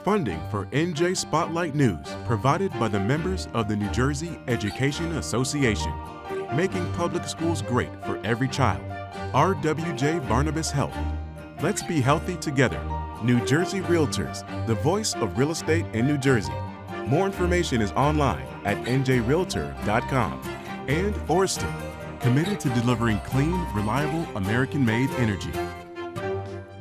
Funding for NJ Spotlight News provided by the members of the New Jersey Education Association, making public schools great for every child. RWJ Barnabas Health. Let's be healthy together. New Jersey Realtors, the voice of real estate in New Jersey. More information is online at njrealtor.com. And Orsted, committed to delivering clean, reliable, American-made energy.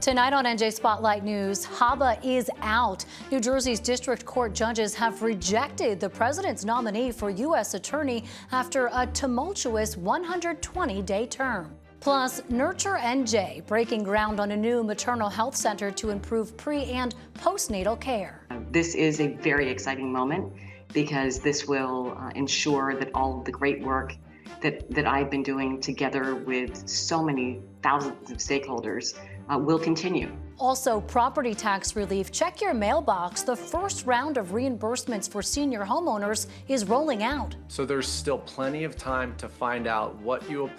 Tonight on NJ Spotlight News, HABA is out. New Jersey's district court judges have rejected the president's nominee for U.S. attorney after a tumultuous 120-day term. Plus, Nurture NJ breaking ground on a new maternal health center to improve pre- and postnatal care. This is a very exciting moment because this will ensure that all of the great work that I've been doing together with so many thousands of stakeholders will continue. Also, property tax relief. Check your mailbox. The first round of reimbursements for senior homeowners is rolling out. So there's still plenty of time to find out what you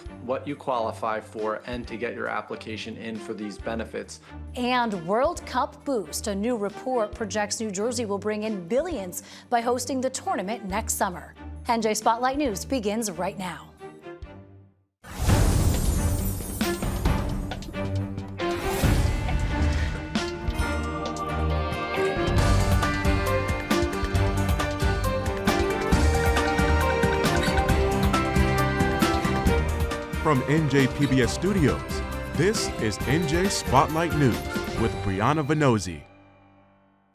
qualify for and to get your application in for these benefits. And World Cup boost. A new report projects New Jersey will bring in billions by hosting the tournament next summer. NJ Spotlight News begins right now. From NJPBS Studios, this is NJ Spotlight News with Brianna Venozzi.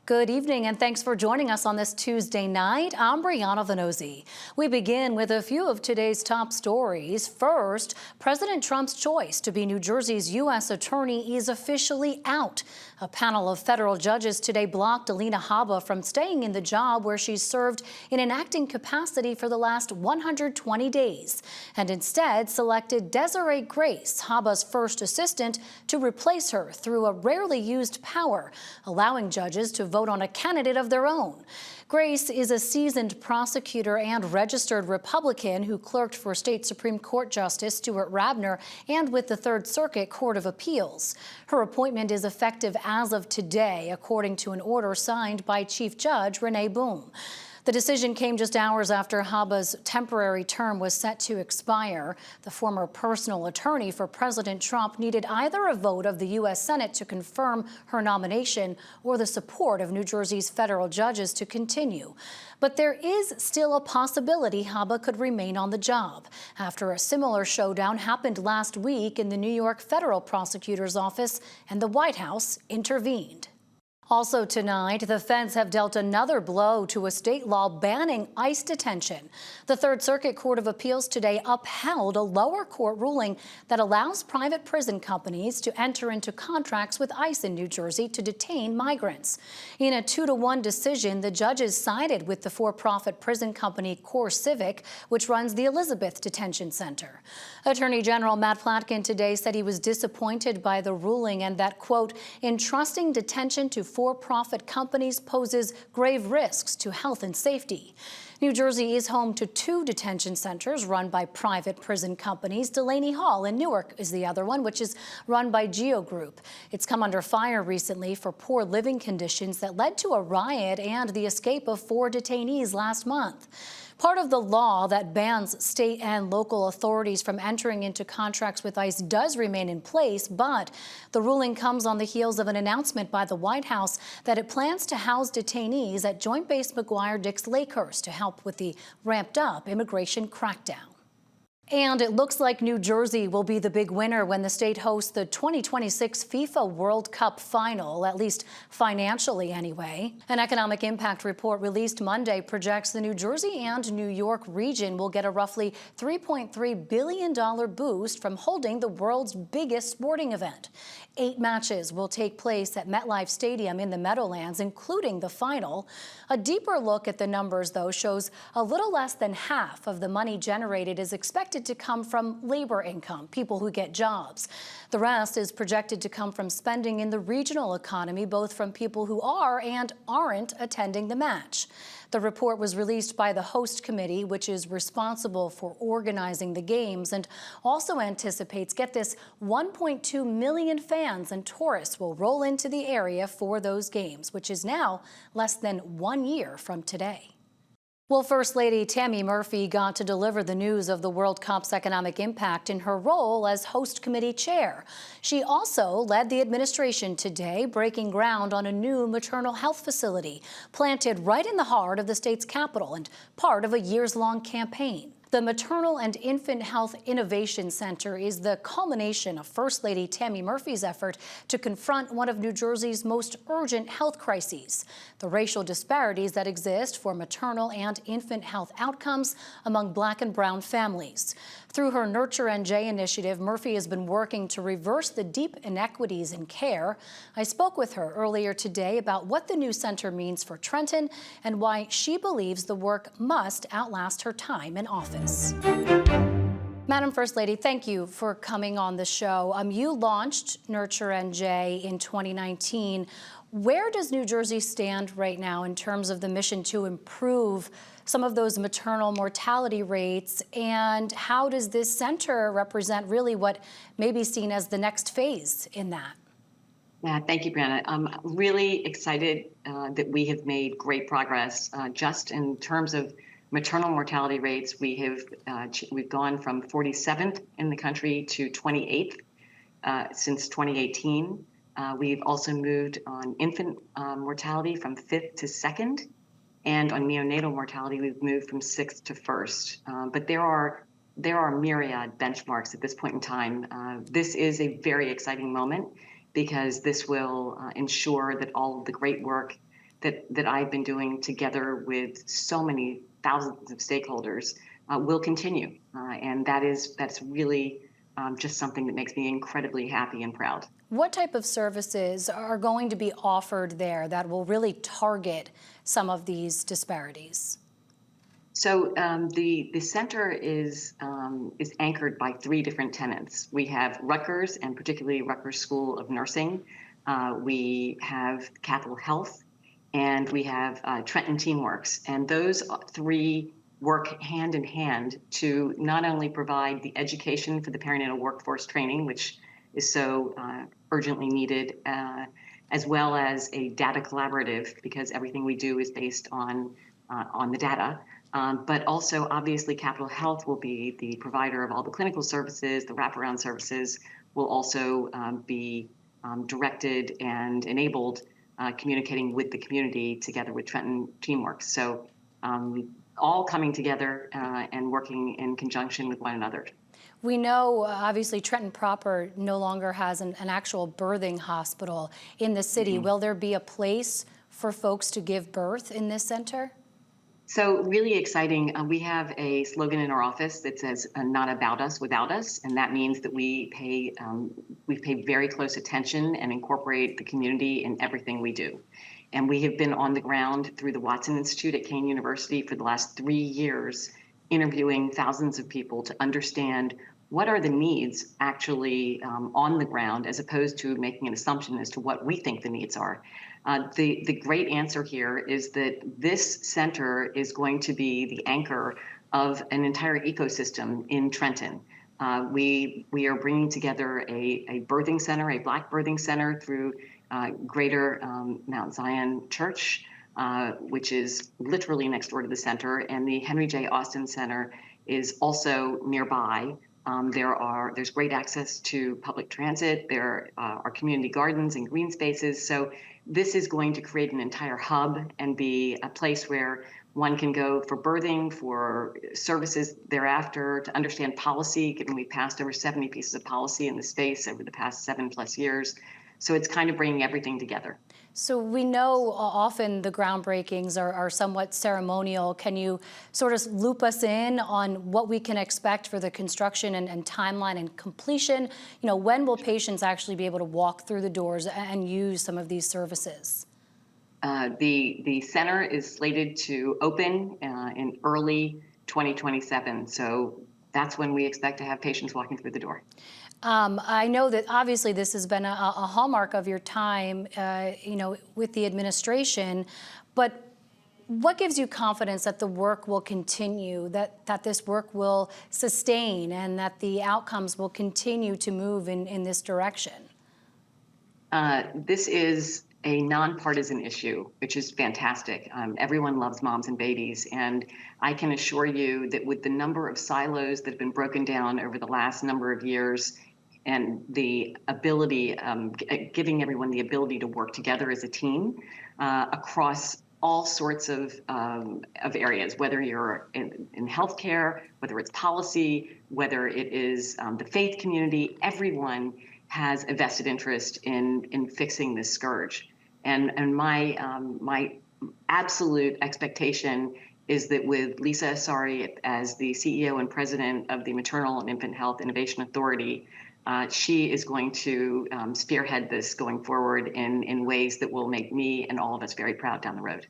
Good evening and thanks for joining us on this Tuesday night. I'm Brianna Venozzi. We begin with a few of today's top stories. First, President Trump's choice to be New Jersey's U.S. attorney is officially out. A panel of federal judges today blocked Alina Habba from staying in the job where she's served in an acting capacity for the last 120 days, and instead selected Desiree Grace, Habba's first assistant, to replace her through a rarely used power, allowing judges to vote on a candidate of their own. Grace is a seasoned prosecutor and registered Republican who clerked for State Supreme Court Justice Stuart Rabner and with the Third Circuit Court of Appeals. Her appointment is effective as of today, according to an order signed by Chief Judge Renee Boom. The decision came just hours after Habba's temporary term was set to expire. The former personal attorney for President Trump needed either a vote of the U.S. Senate to confirm her nomination or the support of New Jersey's federal judges to continue. But there is still a possibility Habba could remain on the job after a similar showdown happened last week in the New York federal prosecutor's office and the White House intervened. Also tonight, the feds have dealt another blow to a state law banning ICE detention. The Third Circuit Court of Appeals today upheld a lower court ruling that allows private prison companies to enter into contracts with ICE in New Jersey to detain migrants. In a 2-1 decision, the judges sided with the for-profit prison company CoreCivic, which runs the Elizabeth Detention Center. Attorney General Matt Platkin today said he was disappointed by the ruling and that, quote, entrusting detention to for-profit companies poses grave risks to health and safety. New Jersey is home to 2 detention centers run by private prison companies. Delaney Hall in Newark is the other one, which is run by Geo Group. It's come under fire recently for poor living conditions that led to a riot and the escape of 4 detainees last month. Part of the law that bans state and local authorities from entering into contracts with ICE does remain in place, but the ruling comes on the heels of an announcement by the White House that it plans to house detainees at Joint Base McGuire-Dix Lakehurst to help with the ramped-up immigration crackdown. And it looks like New Jersey will be the big winner when the state hosts the 2026 FIFA World Cup final, at least financially anyway. An economic impact report released Monday projects the New Jersey and New York region will get a roughly $3.3 billion boost from holding the world's biggest sporting event. 8 matches will take place at MetLife Stadium in the Meadowlands, including the final. A deeper look at the numbers, though, shows a little less than half of the money generated is expected expected to come from labor income, people who get jobs. The rest is projected to come from spending in the regional economy, both from people who are and aren't attending the match. The report was released by the host committee, which is responsible for organizing the games, and also anticipates, get this, 1.2 million fans and tourists will roll into the area for those games, which is now less than 1 year from today. Well, First Lady Tammy Murphy got to deliver the news of the World Cup's economic impact in her role as host committee chair. She also led the administration today, breaking ground on a new maternal health facility planted right in the heart of the state's capital and part of a years-long campaign. The Maternal and Infant Health Innovation Center is the culmination of First Lady Tammy Murphy's effort to confront one of New Jersey's most urgent health crises, the racial disparities that exist for maternal and infant health outcomes among Black and brown families. Through her Nurture NJ initiative, Murphy has been working to reverse the deep inequities in care. I spoke with her earlier today about what the new center means for Trenton and why she believes the work must outlast her time in office. Madam First Lady, thank you for coming on the show. You launched Nurture NJ in 2019. Where does New Jersey stand right now in terms of the mission to improve some of those maternal mortality rates, and how does this center represent really what may be seen as the next phase in that? Yeah, thank you, Brianna. I'm really excited that we have made great progress just in terms of maternal mortality rates. We've gone from 47th in the country to 28th since 2018. We've also moved on infant mortality from 5th to 2nd. And on neonatal mortality, we've moved from 6th to 1st. But there are myriad benchmarks at this point in time. This is a very exciting moment because this will ensure that all of the great work that I've been doing together with so many thousands of stakeholders will continue. And that's really just something that makes me incredibly happy and proud. What type of services are going to be offered there that will really target some of these disparities? So the center is anchored by 3 different tenants. We have Rutgers, and particularly Rutgers School of Nursing. We have Capital Health, and we have Trenton TeamWorks. And those 3 work hand in hand to not only provide the education for the perinatal workforce training, which is so urgently needed, as well as a data collaborative, because everything we do is based on the data. But also, obviously, Capital Health will be the provider of all the clinical services. The wraparound services will also be directed and enabled communicating with the community together with Trenton TeamWorks. So all coming together and working in conjunction with one another. We know, obviously, Trenton proper no longer has an actual birthing hospital in the city. Will there be a place for folks to give birth in this center? So really exciting. We have a slogan in our office that says, "Not about us, without us," and that means that we pay very close attention and incorporate the community in everything we do. And we have been on the ground through the Watson Institute at Kean University for the last 3 years, interviewing thousands of people to understand what are the needs actually on the ground, as opposed to making an assumption as to what we think the needs are. The great answer here is that this center is going to be the anchor of an entire ecosystem in Trenton. We are bringing together a birthing center, a Black birthing center through Greater Mount Zion Church, which is literally next door to the center, and the Henry J. Austin Center is also nearby. There's great access to public transit. There are community gardens and green spaces. So this is going to create an entire hub and be a place where one can go for birthing, for services thereafter, to understand policy, given we passed over 70 pieces of policy in the space over the past 7+ years. So it's kind of bringing everything together. So we know often the groundbreakings are somewhat ceremonial. Can you sort of loop us in on what we can expect for the construction and timeline and completion? You know, when will patients actually be able to walk through the doors and use some of these services? The center is slated to open in early 2027. So that's when we expect to have patients walking through the door. I know that obviously this has been a hallmark of your time, with the administration, but what gives you confidence that the work will continue, that this work will sustain, and that the outcomes will continue to move in this direction? This is a nonpartisan issue, which is fantastic. Everyone loves moms and babies, and I can assure you that with the number of silos that have been broken down over the last number of years, and the ability, giving everyone the ability to work together as a team across all sorts of areas, whether you're in healthcare, whether it's policy, whether it is the faith community, everyone has a vested interest in fixing this scourge. And my absolute expectation is that with Lisa Asari as the CEO and president of the Maternal and Infant Health Innovation Authority, she is going to spearhead this going forward in ways that will make me and all of us very proud down the road.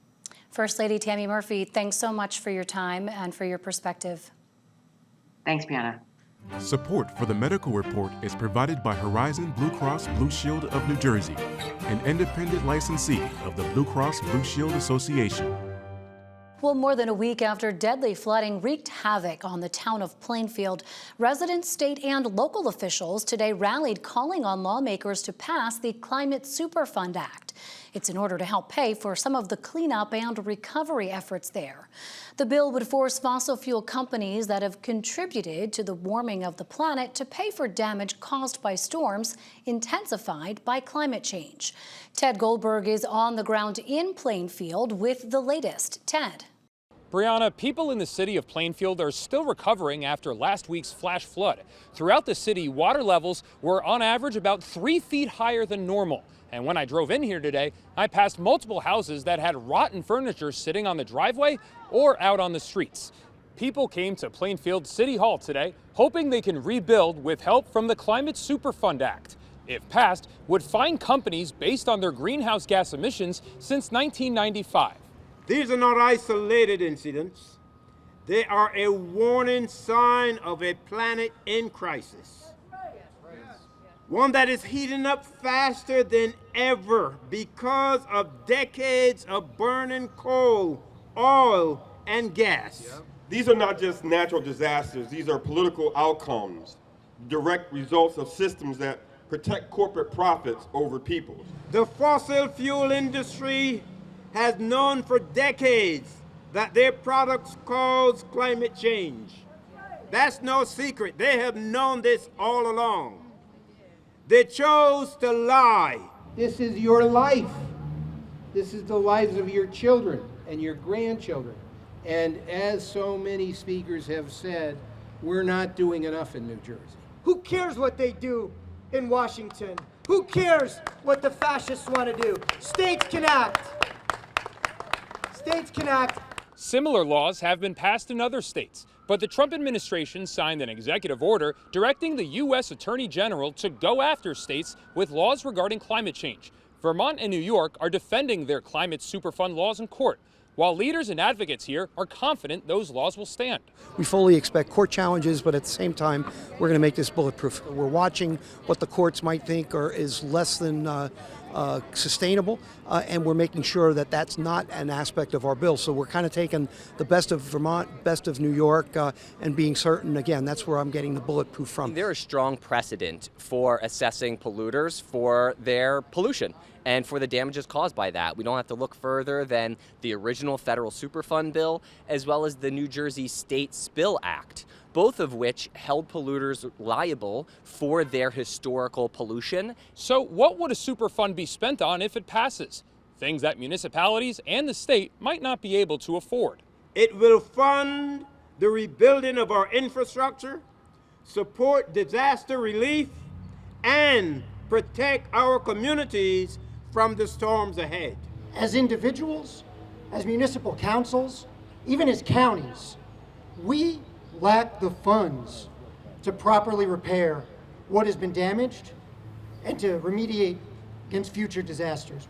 First Lady Tammy Murphy, thanks so much for your time and for your perspective. Thanks, Brianna. Support for the medical report is provided by Horizon Blue Cross Blue Shield of New Jersey, an independent licensee of the Blue Cross Blue Shield Association. Well, more than a week after deadly flooding wreaked havoc on the town of Plainfield, residents, state, and local officials today rallied calling on lawmakers to pass the Climate Superfund Act. It's in order to help pay for some of the cleanup and recovery efforts there. The bill would force fossil fuel companies that have contributed to the warming of the planet to pay for damage caused by storms intensified by climate change. Ted Goldberg is on the ground in Plainfield with the latest. Ted. Brianna, people in the city of Plainfield are still recovering after last week's flash flood. Throughout the city, water levels were on average about 3 feet higher than normal. And when I drove in here today, I passed multiple houses that had rotten furniture sitting on the driveway or out on the streets. People came to Plainfield City Hall today hoping they can rebuild with help from the Climate Superfund Act. If passed, would fine companies based on their greenhouse gas emissions since 1995. These are not isolated incidents. They are a warning sign of a planet in crisis. One that is heating up faster than ever because of decades of burning coal, oil, and gas. These are not just natural disasters. These are political outcomes, direct results of systems that protect corporate profits over people. The fossil fuel industry has known for decades that their products cause climate change. That's no secret. They have known this all along. They chose to lie. This is your life. This is the lives of your children and your grandchildren. And as so many speakers have said, we're not doing enough in New Jersey. Who cares what they do in Washington? Who cares what the fascists want to do? States can act. States can act. Similar laws have been passed in other states, but the Trump administration signed an executive order directing the U.S. Attorney General to go after states with laws regarding climate change. Vermont and New York are defending their Climate Superfund laws in court, while leaders and advocates here are confident those laws will stand. We fully expect court challenges, but at the same time, we're going to make this bulletproof. We're watching what the courts might think is less than sustainable, and we're making sure that that's not an aspect of our bill. So we're kind of taking the best of Vermont, best of New York, and being certain, again, that's where I'm getting the bulletproof from. There is strong precedent for assessing polluters for their pollution and for the damages caused by that. We don't have to look further than the original federal Superfund bill, as well as the New Jersey State Spill Act, both of which held polluters liable for their historical pollution. So what would a Superfund be spent on if it passes? Things that municipalities and the state might not be able to afford. It will fund the rebuilding of our infrastructure, support disaster relief, and protect our communities from the storms ahead. As individuals, as municipal councils, even as counties, we lack the funds to properly repair what has been damaged and to remediate against future disasters.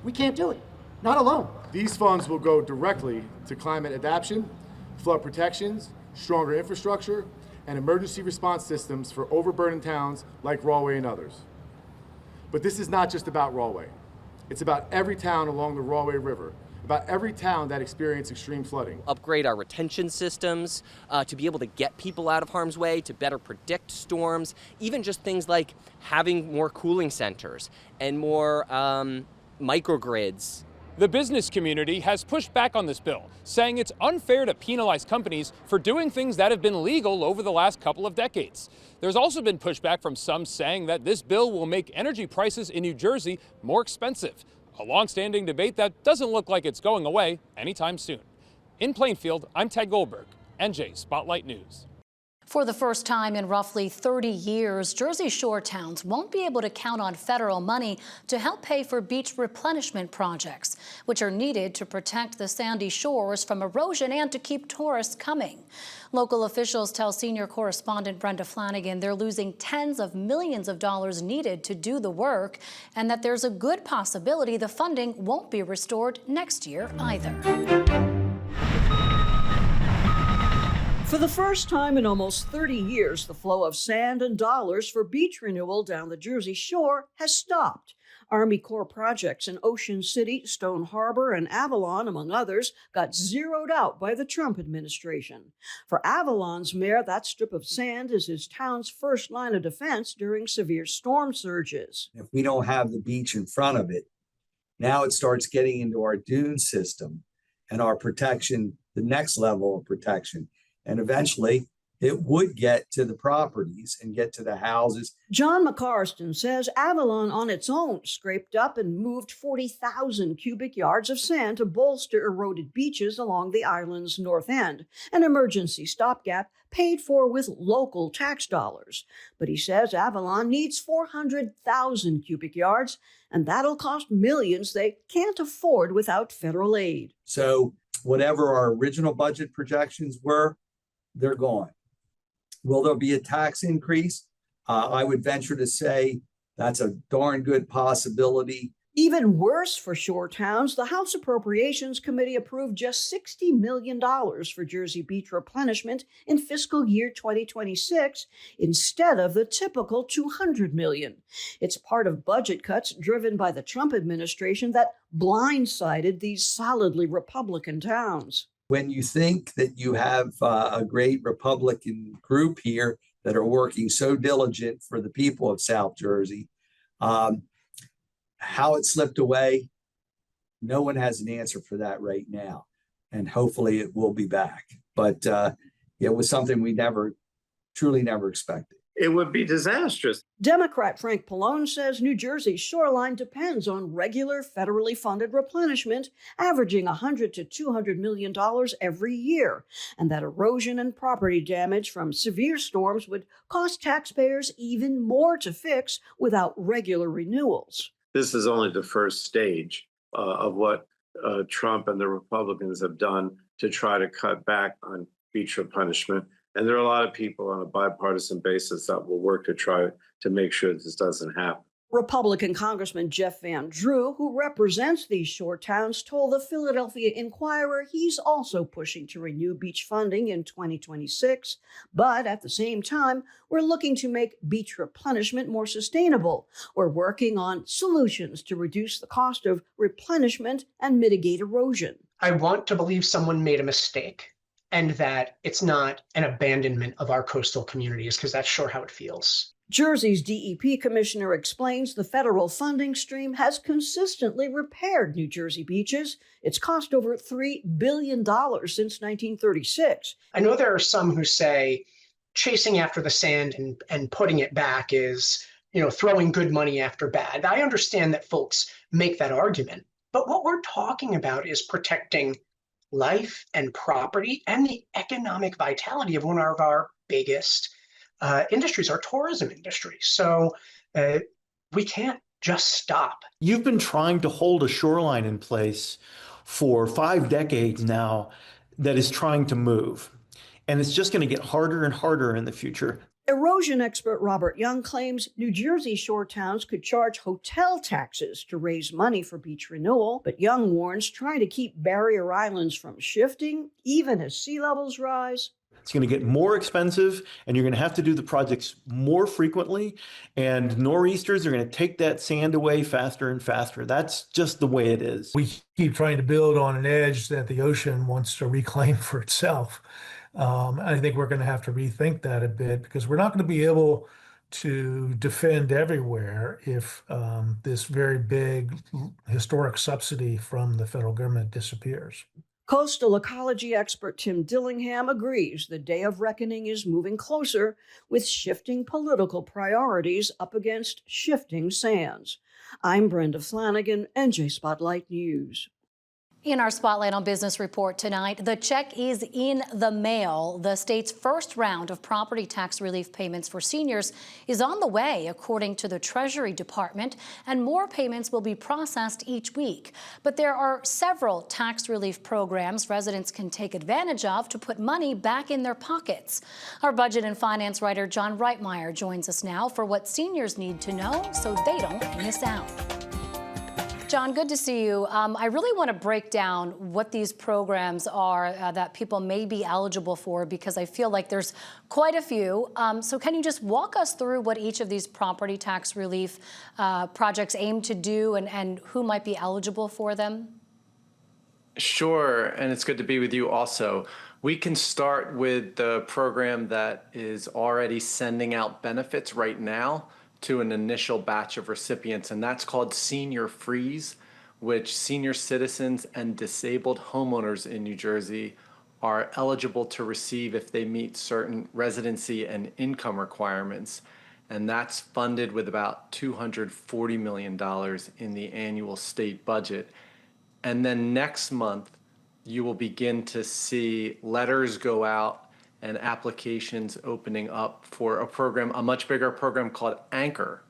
We can't do it, not alone. These funds will go directly to climate adaptation, flood protections, stronger infrastructure, and emergency response systems for overburdened towns like Rahway and others. But this is not just about Rahway. It's about every town along the Rahway River, about every town that experienced extreme flooding. Upgrade our retention systems to be able to get people out of harm's way, to better predict storms, even just things like having more cooling centers and more microgrids. The business community has pushed back on this bill, saying it's unfair to penalize companies for doing things that have been legal over the last couple of decades. There's also been pushback from some saying that this bill will make energy prices in New Jersey more expensive. A long-standing debate that doesn't look like it's going away anytime soon. In Plainfield, I'm Ted Goldberg, NJ Spotlight News. For the first time in roughly 30 years, Jersey Shore towns won't be able to count on federal money to help pay for beach replenishment projects, which are needed to protect the sandy shores from erosion and to keep tourists coming. Local officials tell senior correspondent Brenda Flanagan they're losing tens of millions of dollars needed to do the work, and that there's a good possibility the funding won't be restored next year either. For the first time in almost 30 years, the flow of sand and dollars for beach renewal down the Jersey Shore has stopped. Army Corps projects in Ocean City, Stone Harbor, and Avalon, among others, got zeroed out by the Trump administration. For Avalon's mayor, that strip of sand is his town's first line of defense during severe storm surges. If we don't have the beach in front of it, now it starts getting into our dune system and our protection, the next level of protection. And eventually, it would get to the properties and get to the houses. John McCarston says Avalon on its own scraped up and moved 40,000 cubic yards of sand to bolster eroded beaches along the island's north end, an emergency stopgap paid for with local tax dollars. But he says Avalon needs 400,000 cubic yards, and that'll cost millions they can't afford without federal aid. So whatever our original budget projections were, they're gone. Will there be a tax increase? I would venture to say that's a darn good possibility. Even worse for shore towns, the House Appropriations Committee approved just $60 million for Jersey beach replenishment in fiscal year 2026 instead of the typical $200 million. It's part of budget cuts driven by the Trump administration that blindsided these solidly Republican towns. When you think that you have a great Republican group here that are working so diligent for the people of South Jersey, how it slipped away, no one has an answer for that right now. And hopefully it will be back. But it was something we truly never expected. It would be disastrous. Democrat Frank Pallone says New Jersey's shoreline depends on regular federally funded replenishment, averaging $100 to $200 million every year, and that erosion and property damage from severe storms would cost taxpayers even more to fix without regular renewals. This is only the first stage of what Trump and the Republicans have done to try to cut back on beach replenishment. And there are a lot of people on a bipartisan basis that will work to try to make sure this doesn't happen. Republican Congressman Jeff Van Drew, who represents these shore towns, told the Philadelphia Inquirer he's also pushing to renew beach funding in 2026. But at the same time, we're looking to make beach replenishment more sustainable. We're working on solutions to reduce the cost of replenishment and mitigate erosion. I want to believe someone made a mistake and that it's not an abandonment of our coastal communities, because that's sure how it feels. Jersey's DEP commissioner explains the federal funding stream has consistently repaired New Jersey beaches. It's cost over $3 billion since 1936. I know there are some who say chasing after the sand and putting it back is, throwing good money after bad. I understand that folks make that argument, but what we're talking about is protecting life and property and the economic vitality of one of our biggest industries, our tourism industry. So we can't just stop. You've been trying to hold a shoreline in place for 5 decades now that is trying to move. And it's just going to get harder and harder in the future. Erosion expert Robert Young claims New Jersey shore towns could charge hotel taxes to raise money for beach renewal, but Young warns trying to keep barrier islands from shifting, even as sea levels rise. It's going to get more expensive, and you're going to have to do the projects more frequently, and nor'easters are going to take that sand away faster and faster. That's just the way it is. We keep trying to build on an edge that the ocean wants to reclaim for itself. I think we're going to have to rethink that a bit, because we're not going to be able to defend everywhere if this very big historic subsidy from the federal government disappears. Coastal ecology expert Tim Dillingham agrees the day of reckoning is moving closer, with shifting political priorities up against shifting sands. I'm Brenda Flanagan, NJ Spotlight News. In our Spotlight on Business report tonight, the check is in the mail. The state's first round of property tax relief payments for seniors is on the way, according to the Treasury Department, and more payments will be processed each week. But there are several tax relief programs residents can take advantage of to put money back in their pockets. Our budget and finance writer John Reitmeyer joins us now for what seniors need to know so they don't miss out. John, good to see you. I really want to break down what these programs are that people may be eligible for, because I feel like there's quite a few. So can you just walk us through what each of these property tax relief projects aim to do and who might be eligible for them? Sure, and it's good to be with you also. We can start with the program that is already sending out benefits right now to an initial batch of recipients, and that's called Senior Freeze, which senior citizens and disabled homeowners in New Jersey are eligible to receive if they meet certain residency and income requirements. And that's funded with about $240 million in the annual state budget. And then next month, you will begin to see letters go out and applications opening up for a program, a much bigger program called Anchor.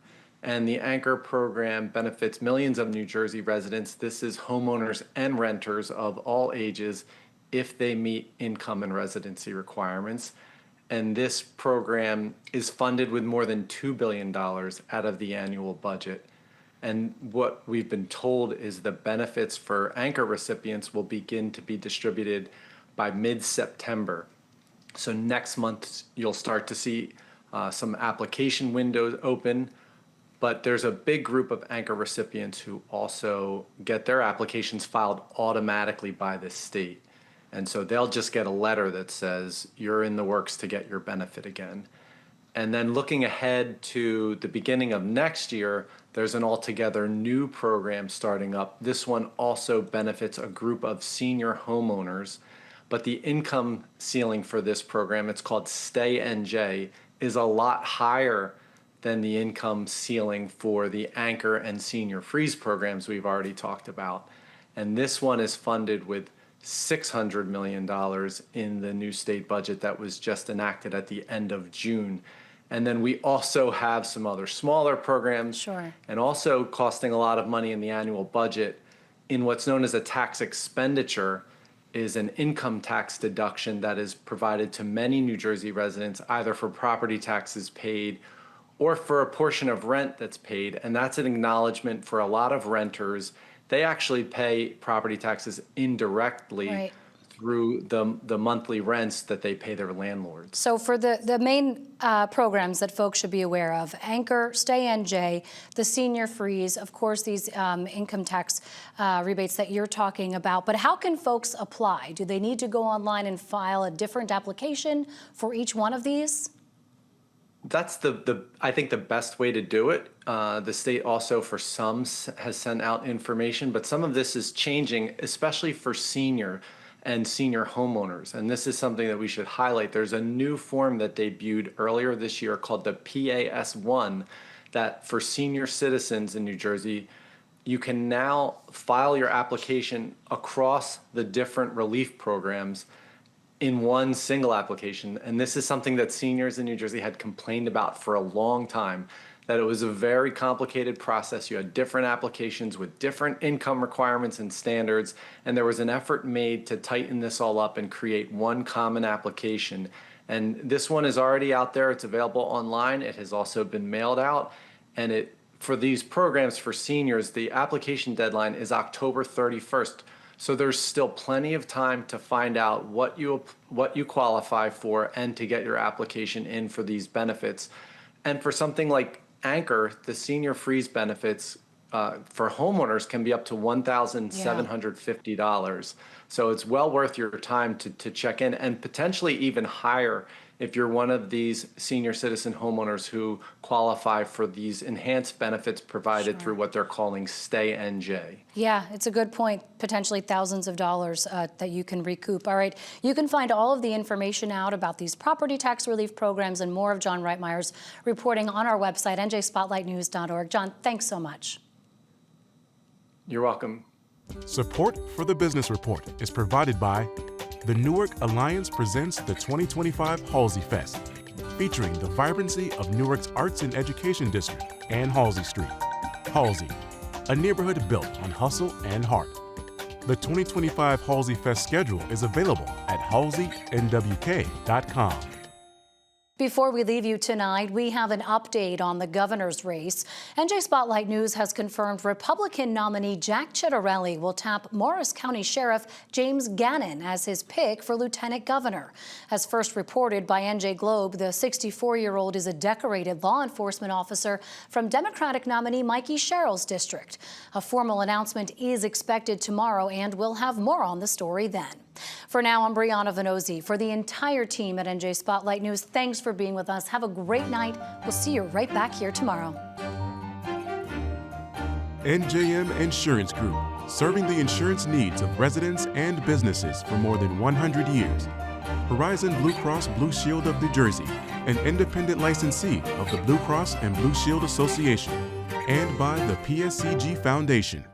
And the Anchor program benefits millions of New Jersey residents. This is homeowners and renters of all ages if they meet income and residency requirements. And this program is funded with more than $2 billion out of the annual budget. And what we've been told is the benefits for Anchor recipients will begin to be distributed by mid-September. So next month, you'll start to see some application windows open, but there's a big group of Anchor recipients who also get their applications filed automatically by the state. And so they'll just get a letter that says, you're in the works to get your benefit again. And then looking ahead to the beginning of next year, there's an altogether new program starting up. This one also benefits a group of senior homeowners. But the income ceiling for this program, it's called Stay NJ, is a lot higher than the income ceiling for the Anchor and Senior Freeze programs we've already talked about. And this one is funded with $600 million in the new state budget that was just enacted at the end of June. And then we also have some other smaller programs, Sure. And also costing a lot of money in the annual budget in what's known as a tax expenditure is an income tax deduction that is provided to many New Jersey residents, either for property taxes paid or for a portion of rent that's paid. And that's an acknowledgement for a lot of renters. They actually pay property taxes indirectly Right. through the monthly rents that they pay their landlords. So for the main programs that folks should be aware of, Anchor, Stay NJ, the Senior Freeze, of course, these income tax rebates that you're talking about. But how can folks apply? Do they need to go online and file a different application for each one of these? That's I think the best way to do it. The state also for some has sent out information, but some of this is changing, especially for senior and senior homeowners. And this is something that we should highlight. There's a new form that debuted earlier this year called the PAS-1 that for senior citizens in New Jersey, you can now file your application across the different relief programs in one single application. And this is something that seniors in New Jersey had complained about for a long time, that it was a very complicated process. You had different applications with different income requirements and standards, and there was an effort made to tighten this all up and create one common application. And this one is already out there. It's available online. It has also been mailed out. And for these programs for seniors, the application deadline is October 31st. So there's still plenty of time to find out what you qualify for and to get your application in for these benefits. And for something like Anchor, the senior freeze benefits for homeowners can be up to $1,750. So it's well worth your time to check in, and potentially even higher if you're one of these senior citizen homeowners who qualify for these enhanced benefits provided through what they're calling Stay NJ. Yeah, it's a good point. Potentially thousands of dollars that you can recoup. All right, you can find all of the information out about these property tax relief programs and more of John Reitmeyer's reporting on our website, njspotlightnews.org. John, thanks so much. You're welcome. Support for the Business Report is provided by the Newark Alliance presents the 2025 Halsey Fest, featuring the vibrancy of Newark's Arts and Education District and Halsey Street. Halsey, a neighborhood built on hustle and heart. The 2025 Halsey Fest schedule is available at halseynwk.com. Before we leave you tonight, we have an update on the governor's race. NJ Spotlight News has confirmed Republican nominee Jack Ciattarelli will tap Morris County Sheriff James Gannon as his pick for lieutenant governor. As first reported by NJ Globe, the 64-year-old is a decorated law enforcement officer from Democratic nominee Mikey Sherrill's district. A formal announcement is expected tomorrow, and we'll have more on the story then. For now, I'm Brianna Vannozzi. For the entire team at NJ Spotlight News, thanks for being with us. Have a great night. We'll see you right back here tomorrow. NJM Insurance Group, serving the insurance needs of residents and businesses for more than 100 years. Horizon Blue Cross Blue Shield of New Jersey, an independent licensee of the Blue Cross and Blue Shield Association, and by the PSCG Foundation.